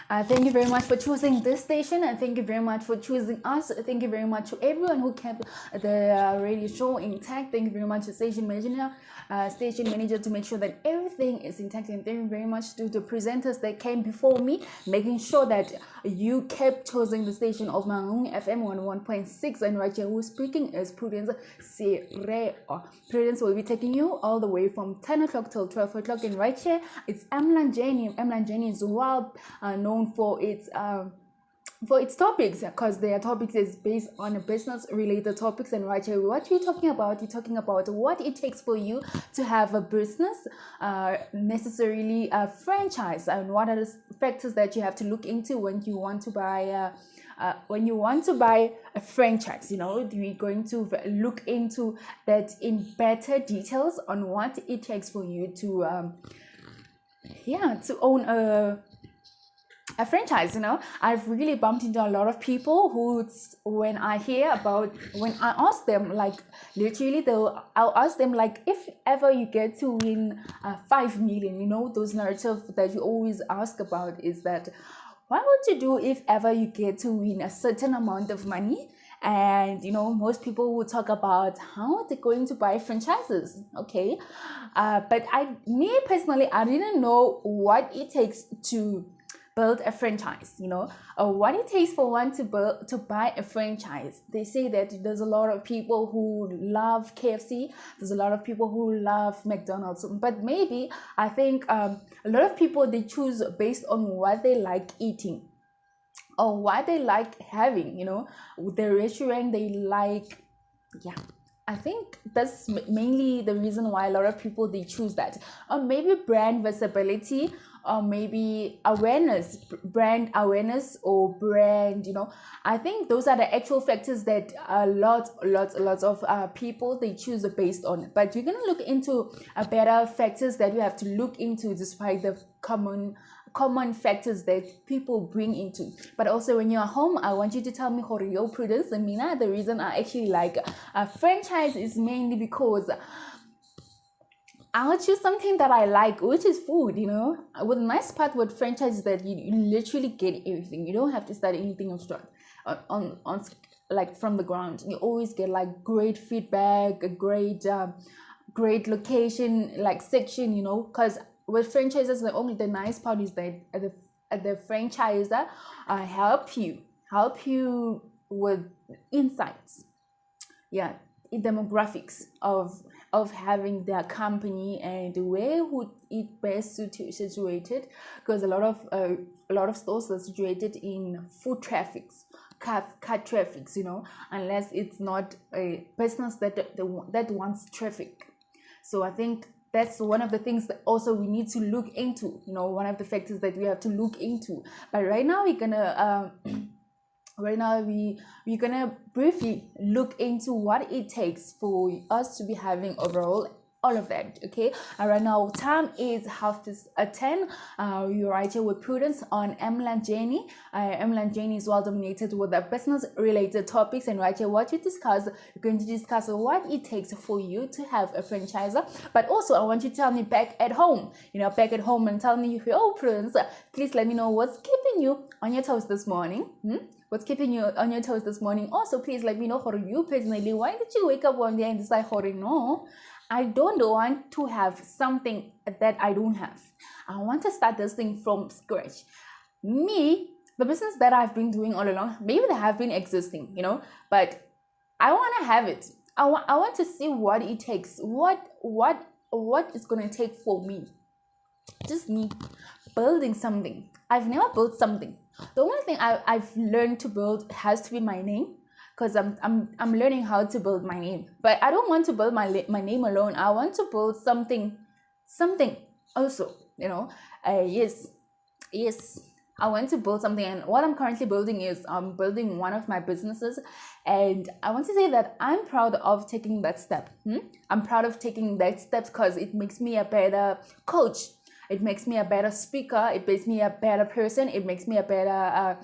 Thank you very much for choosing this station, and thank you very much for choosing us. Thank you very much to everyone who kept the radio show intact. Thank you very much to station manager to make sure that everything is intact, and thank you very much to the presenters that came before me, making sure that you kept choosing the station of Mangung FM 101.6. And right here, who's speaking is Prudence Sireo. Prudence will be taking you all the way from 10 o'clock till 12 o'clock, and right here it's Emlanjeni. Emlanjeni is well known for its topics, because their topics is based on business related topics. And right here, what we're talking about, what it takes for you to have a business, necessarily a franchise, and what are the factors that you have to look into when you want to buy a franchise. We're going to look into that in better details on what it takes for you to own a franchise. I've really bumped into a lot of people who, when I ask them, like, literally I'll ask them, like, if ever you get to win 5 million, those narratives that you always ask about is that, what would you do if ever you get to win a certain amount of money? And most people will talk about how they're going to buy franchises. Okay, but me personally, I didn't know what it takes to build a franchise, what it takes for one to buy a franchise. They say that there's a lot of people who love KFC, there's a lot of people who love McDonald's, but maybe I think a lot of people, they choose based on what they like eating or what they like having, the restaurant they like. I think that's mainly the reason why a lot of people, they choose that. Or maybe brand visibility, or maybe brand awareness, or brand, I think those are the actual factors that lots of people, they choose based on. But you're going to look into better factors that you have to look into, despite the common factors that people bring into. But also, when you're home, I want you to tell me, Horio, Prudence, and Mina, the reason I actually like a franchise is mainly because I'll choose something that I like, which is food. What the nice part with franchise is that you literally get everything. You don't have to start anything on like from the ground. You always get like great feedback, a great location, like section, because with franchises, the nice part is that the franchisor help you with insights, demographics of having their company and where would it best situated, because a lot of stores are situated in foot traffics, car traffics, unless it's not a business that wants traffic. So I think that's one of the things that also we need to look into, one of the factors that we have to look into. But right now we're gonna briefly look into what it takes for us to be having overall all of that. Okay, and right now time is 10:30. You're right here with Prudence on Emlanjeni. Emlanjeni is well dominated with the business related topics, and right here what you discuss, you're going to discuss what it takes for you to have a franchisor. But also I want you to tell me back at home, and tell me, oh Prudence, please let me know what's keeping you on your toes this morning. What's keeping you on your toes this morning? Also, please let me know, for you personally, why did you wake up one day and decide, no, I don't want to have something that I don't have. I want to start this thing from scratch. Me, the business that I've been doing all along, maybe they have been existing, but I want to have it. I want to see what it takes. What it's going to take for me. Just me building something. I've never built something. The only thing I've learned to build has to be my name, because I'm learning how to build my name. But I don't want to build my name alone. I want to build something also. Yes. I want to build something, and what I'm currently building is I'm building one of my businesses, and I want to say that I'm proud of taking that step. I'm proud of taking that step because it makes me a better coach. It makes me a better speaker. It makes me a better person. It makes me a better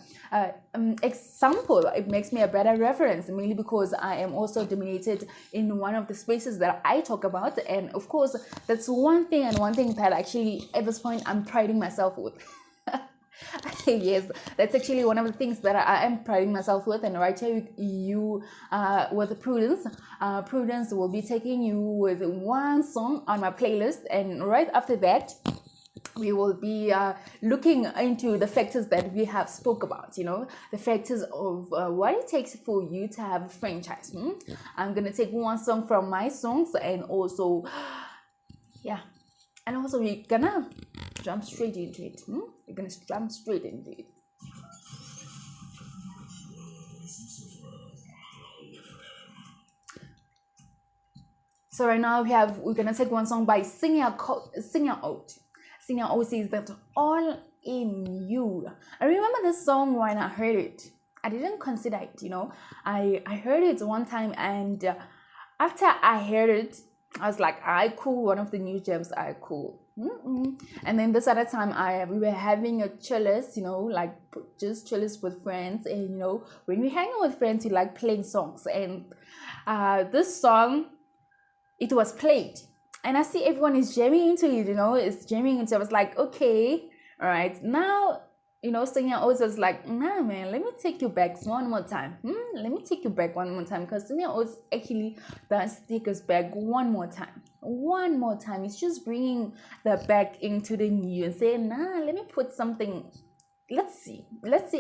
example. It makes me a better reference, mainly because I am also dominated in one of the spaces that I talk about. And of course, that's one thing that actually at this point I'm priding myself with. Yes, that's actually one of the things that I am priding myself with. And right here, you with Prudence, Prudence will be taking you with one song on my playlist, and right after that, we will be looking into the factors that we have spoke about, the factors of what it takes for you to have a franchise. I'm gonna take one song from my songs, and also yeah, and also we're gonna jump straight into it. We're gonna jump straight into it. So right now we're gonna take one song by Senior Oat. Senior Oat says that all in you. I remember this song when I heard it. I didn't consider it, I heard it one time, and after I heard it, I was like, I cool, one of the new gems, I cool. And then this other time we were having a chillers, like just chillers with friends, and when we hang out with friends, we like playing songs, and this song, it was played, and I see everyone is jamming into it, it's jamming into it. I was like, okay, all right, now, Senior Oats was like, nah, man, let me take you back one more time. Let me take you back one more time, because Senior Oats actually does take us back one more time. One more time. It's just bringing the back into the new and saying, nah, let me put something. Let's see.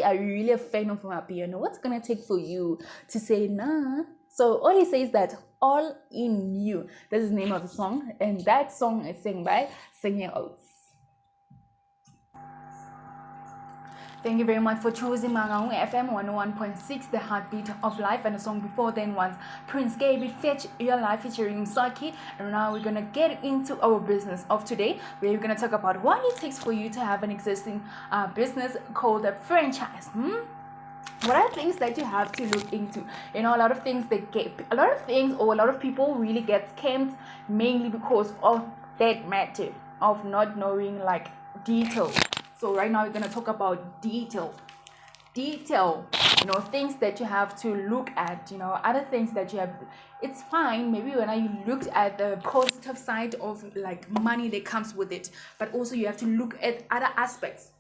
Are you really a fan of my piano? What's gonna take for you to say nah? So all he says that all in you. That's the name of the song, and that song is sung by Senior Oats. Thank you very much for choosing Mangaung FM 101.6, the heartbeat of life. And the song before then was Prince Gaby, Fetch Your Life, featuring Saki. And now we're gonna get into our business of today, where we're gonna talk about what it takes for you to have an existing business called a franchise. What are things that you have to look into? A lot of things a lot of people really get scammed, mainly because of that matter of not knowing like detail. So right now we're going to talk about detail, things that you have to look at, other things that you have. It's fine maybe when you looked at the positive side of like money that comes with it, but also you have to look at other aspects.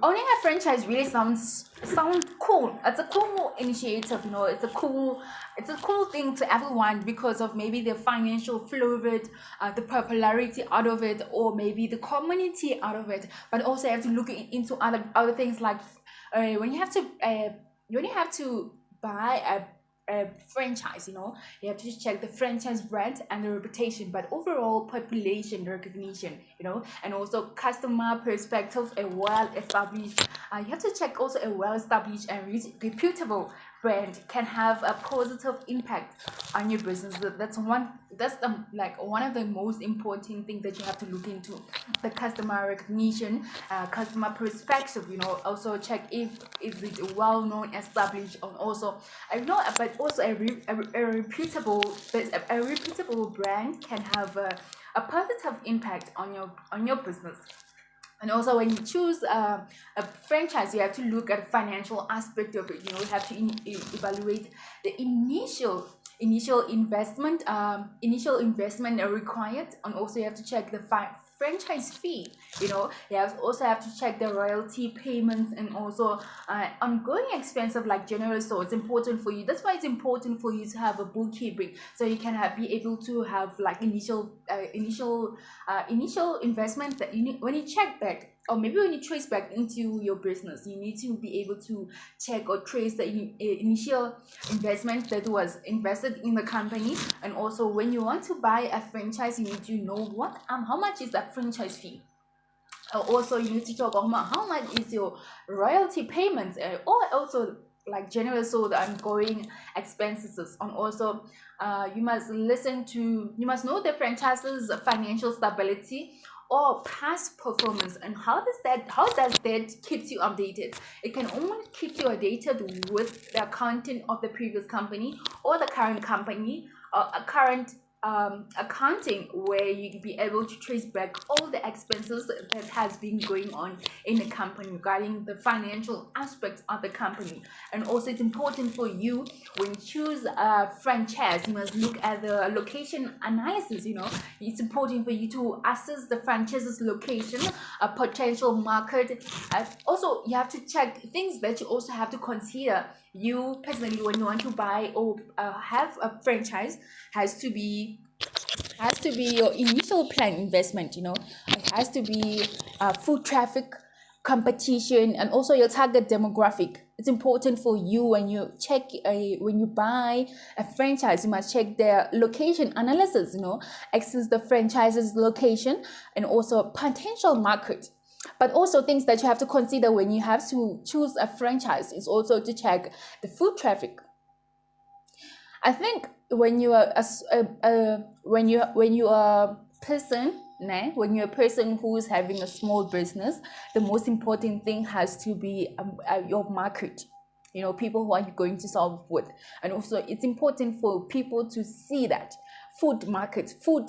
Owning a franchise really sounds cool. It's a cool initiative, It's a cool thing to everyone because of maybe the financial flow of it, the popularity out of it, or maybe the community out of it. But also you have to look into other things like when you have to buy a franchise, you have to check the franchise brand and the reputation, but overall population recognition, and also customer perspective, a well established. You have to check also a well established and reputable brand can have a positive impact on your business. That's one of the most important things that you have to look into: the customer recognition, customer perspective. Also check if is it well known, established, and also but also a reputable brand can have a positive impact on your business. And also when you choose a franchise, you have to look at the financial aspect of it. You have to evaluate the initial investment required, and also you have to check the franchise fee. You also have to check the royalty payments and also ongoing expense of like general store. It's important for you. That's why it's important for you to have a bookkeeping, so you can be able to have like initial investment that you need when you check back, or maybe when you trace back into your business. You need to be able to check or trace the initial investment that was invested in the company. And also when you want to buy a franchise, you need to know how much is that franchise fee. Also you need to talk about how much is your royalty payments, or also like general so the ongoing expenses. And also you must know the franchise's financial stability or past performance, and how does that keeps you updated. It can only keep you updated with the accounting of the previous company or the current company, or a current accounting, where you be able to trace back all the expenses that has been going on in the company regarding the financial aspects of the company. And also it's important for you when you choose a franchise, you must look at the location analysis. It's important for you to assess the franchise's location, a potential market. Also you have to check things that you also have to consider. You personally, when you want to buy or have a franchise, has to be your initial plan investment. It has to be foot traffic, competition, and also your target demographic. It's important for you when you when you buy a franchise, you must check their location analysis, access the franchise's location and also potential market. But also things that you have to consider when you have to choose a franchise is also to check the foot traffic. I think when you are when you are when you're a person who is having a small business, the most important thing has to be your market. People who are you going to solve with. And also it's important for people to see that food market, food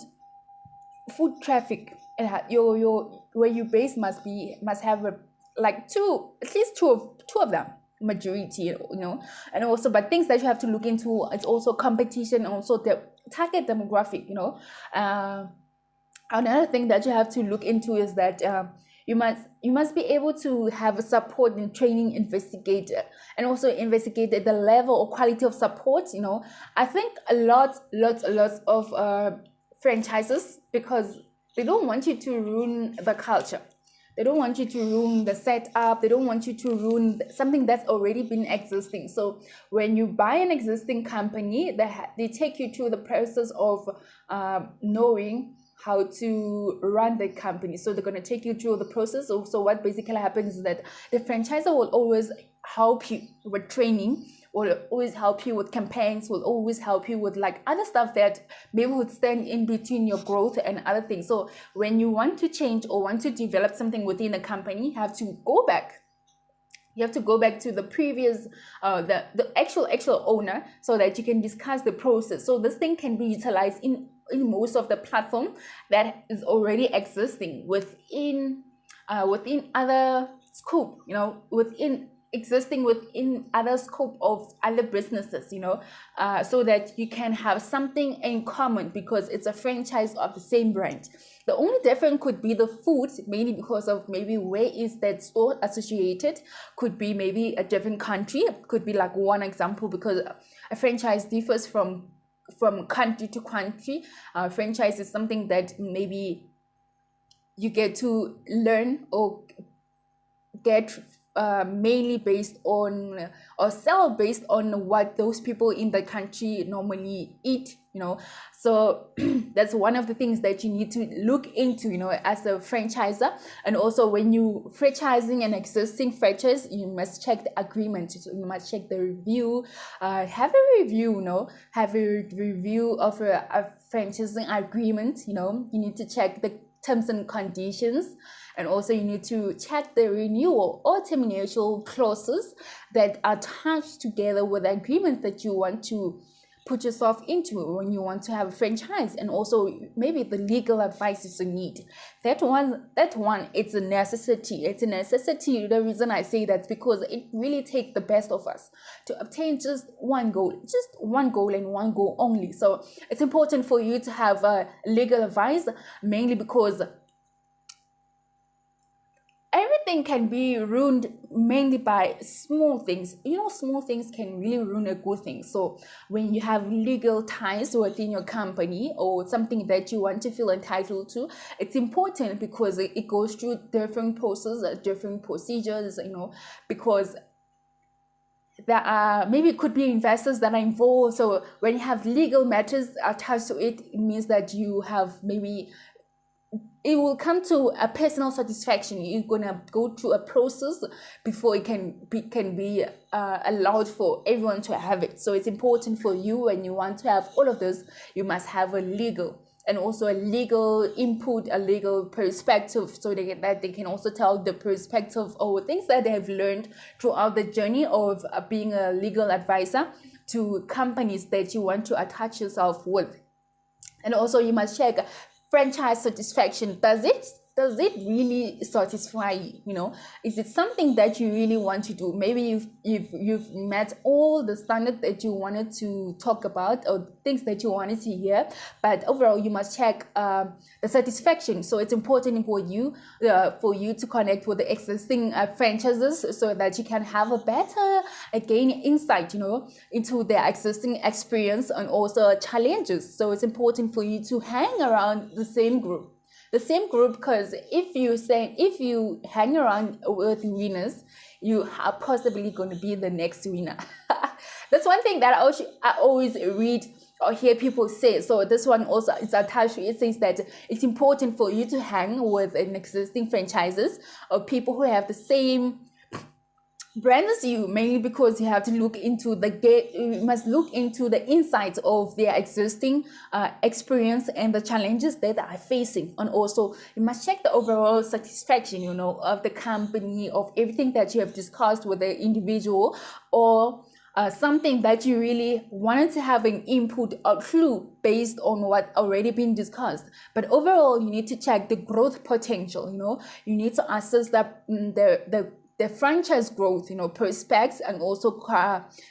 traffic, your where you base must have at least two of them, majority. And also, but things that you have to look into, it's also competition, also the target demographic. Another thing that you have to look into is that you must be able to have a support and training investigator, and also investigate the level or quality of support. I think lots of franchises, because they don't want you to ruin the culture. They don't want you to ruin the setup. They don't want you to ruin something that's already been existing. So when you buy an existing company, they take you through the process of knowing how to run the company. So they're going to take you through the process. So what basically happens is that the franchisor will always help you with training, will always help you with campaigns, will always help you with like other stuff that maybe would stand in between your growth and other things. So when you want to change or want to develop something within a company, you have to go back. You have to go back to the previous, the actual owner, so that you can discuss the process. So this thing can be utilized in most of the platform that is already existing within other scope, within other scope of other businesses, so that you can have something in common, because it's a franchise of the same brand. The only difference could be the food, mainly because of maybe where is that store associated. Could be maybe a different country. Could be like one example, because a franchise differs from country to country. Franchise is something that maybe you get to learn or get mainly based on, or sell based on what those people in the country normally eat. So that's one of the things that you need to look into, as a franchisor. And also when you franchising an existing franchise, you must check the agreement. So you must check the review, have a review, have a review of a franchising agreement. You need to check the terms and conditions. And also you need to check the renewal or termination clauses that are attached together with the agreement that you want to put yourself into when you want to have a franchise. And also maybe the legal advice you need. That one, it's a necessity. It's a necessity. The reason I say that's because it really takes the best of us to obtain just one goal and one goal only. So it's important for you to have a legal advice, mainly because everything can be ruined mainly by small things. Small things can really ruin a good thing. So when you have legal ties within your company or something that you want to feel entitled to, it's important because it goes through different processes, different procedures, because there are, maybe it could be investors that are involved. So when you have legal matters attached to it, it means that you have, maybe it will come to a personal satisfaction. You're gonna go through a process before it can be allowed for everyone to have it. So it's important for you, when you want to have all of this, you must have a legal and also a legal input, a legal perspective, so that they can also tell the perspective or things that they have learned throughout the journey of being a legal advisor to companies that you want to attach yourself with. And also you must check franchise satisfaction. Does it really satisfy you? Is it something that you really want to do? Maybe you've met all the standards that you wanted to talk about or things that you wanted to hear, but overall you must check the satisfaction. So it's important for you to connect with the existing franchises, so that you can have a better gain insight into their existing experience and also challenges. So it's important for you to hang around the same group, because if you hang around with winners, you are possibly going to be the next winner. That's one thing that I always read or hear people say. So this one also is attached to it. It says that it's important for you to hang with an existing franchises or people who have the same brand as you, mainly because you have to you must look into the insights of their existing experience and the challenges that they are facing. And also you must check the overall satisfaction of the company, of everything that you have discussed with the individual, or something that you really wanted to have an input or clue based on what already been discussed. But overall you need to check the growth potential. You need to assess the franchise growth, prospects, and also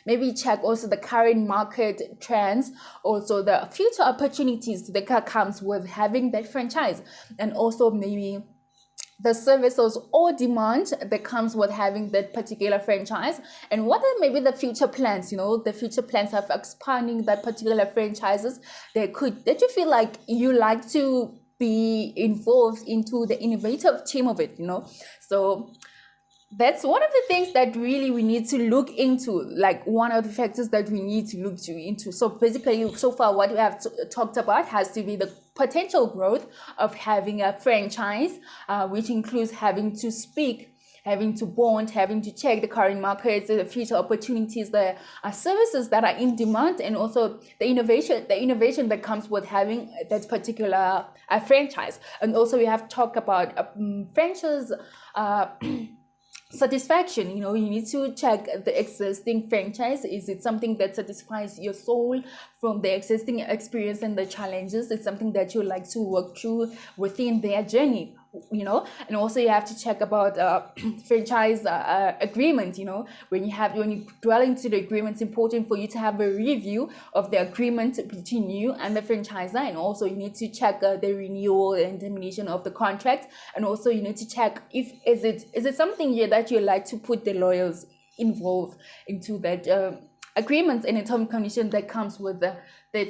maybe check also the current market trends, also the future opportunities that comes with having that franchise, and also maybe the services or demand that comes with having that particular franchise, and what are maybe the future plans, the future plans of expanding that particular franchises that you feel like you like to be involved into the innovative team of it. So that's one of the things that really we need to look into, like one of the factors that we need to look into. So basically, so far what we have talked about has to be the potential growth of having a franchise, which includes having to speak, having to bond, having to check the current markets, the future opportunities, the services that are in demand, and also the innovation that comes with having that particular franchise. And also we have talked about franchise satisfaction. You need to check the existing franchise. Is it something that satisfies your soul from the existing experience and the challenges? It's something that you like to work through within their journey, and also you have to check about franchise agreement. When you dwell into the agreement, it's important for you to have a review of the agreement between you and the franchisor, and also you need to check the renewal and termination of the contract, and also you need to check if is it something that you like to put the lawyers involved into that agreements and the term condition that comes with the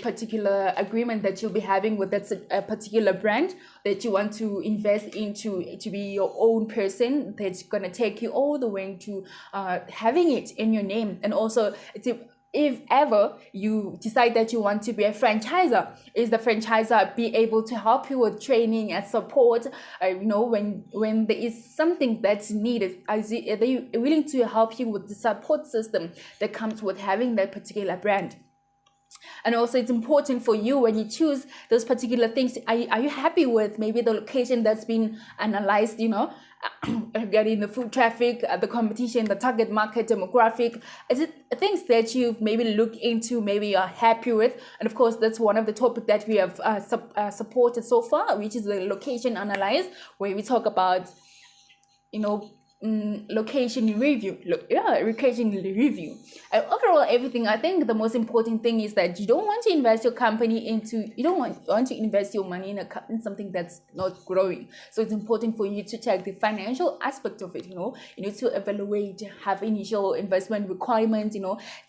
particular agreement that you'll be having with that particular brand that you want to invest into, to be your own person that's going to take you all the way to having it in your name. And also if ever you decide that you want to be a franchisor, is the franchisor be able to help you with training and support? When there is something that's needed, are they willing to help you with the support system that comes with having that particular brand? And also it's important for you, when you choose those particular things, are you happy with maybe the location that's been analyzed, getting the foot traffic, the competition, the target market demographic? Is it things that you've maybe looked into, maybe you're happy with? And of course, that's one of the topics that we have supported so far, which is the location analyze, where we talk about location review. Location review. And overall, everything. I think the most important thing is that you don't want to invest your company into. You don't want to invest your money in something that's not growing. So it's important for you to check the financial aspect of it. You need to evaluate, have initial investment requirements.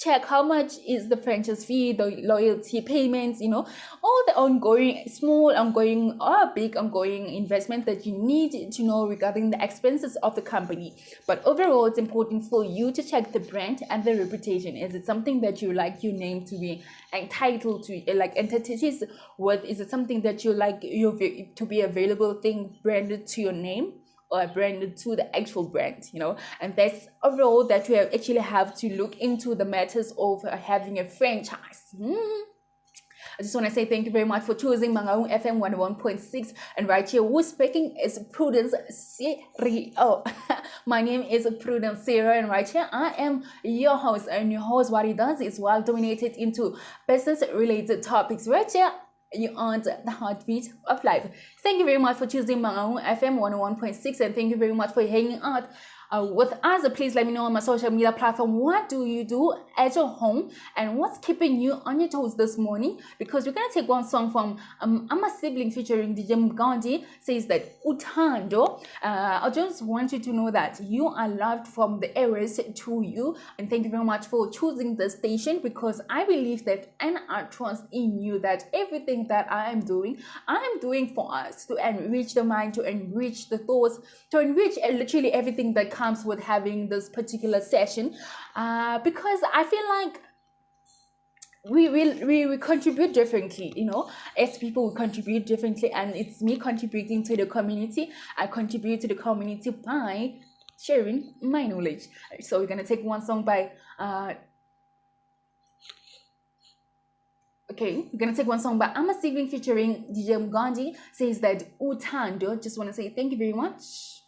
Check how much is the franchise fee, the loyalty payments. All the ongoing, small, ongoing, or big ongoing investment that you need to know regarding the expenses of the company. But overall, it's important for you to check the brand and the reputation. Is it something that you like your name to be entitled to, like entities with? Is it something that you like to be available thing branded to your name, or branded to the actual brand? And that's overall that you actually have to look into the matters of having a franchise. I just want to say thank you very much for choosing Mangaung FM 101.6. And right here, who's speaking is Prudence Serio. My name is Prudence Serio, and right here, I am your host. And your host, what he does is well dominated into business-related topics. Right here, you on the heartbeat of life. Thank you very much for choosing Mangaung FM 101.6, and thank you very much for hanging out with us. Please let me know on my social media platform, what do you do at your home and what's keeping you on your toes this morning? Because we're gonna take one song from Ama Sibling featuring DJ Mgandi. Says that Utando. I just want you to know that you are loved from the areas to you, and thank you very much for choosing the station, because I believe that and I trust in you that everything that I am doing for us to enrich the mind, to enrich the thoughts, to enrich literally everything that comes with having this particular session, because I feel like we contribute differently. As people, we contribute differently, and it's me contributing to the community. I contribute to the community by sharing my knowledge. So we're gonna take one song by we're gonna take one song by Ama Sibling featuring DJ Mgandi. Says that Utando. Just want to say thank you very much.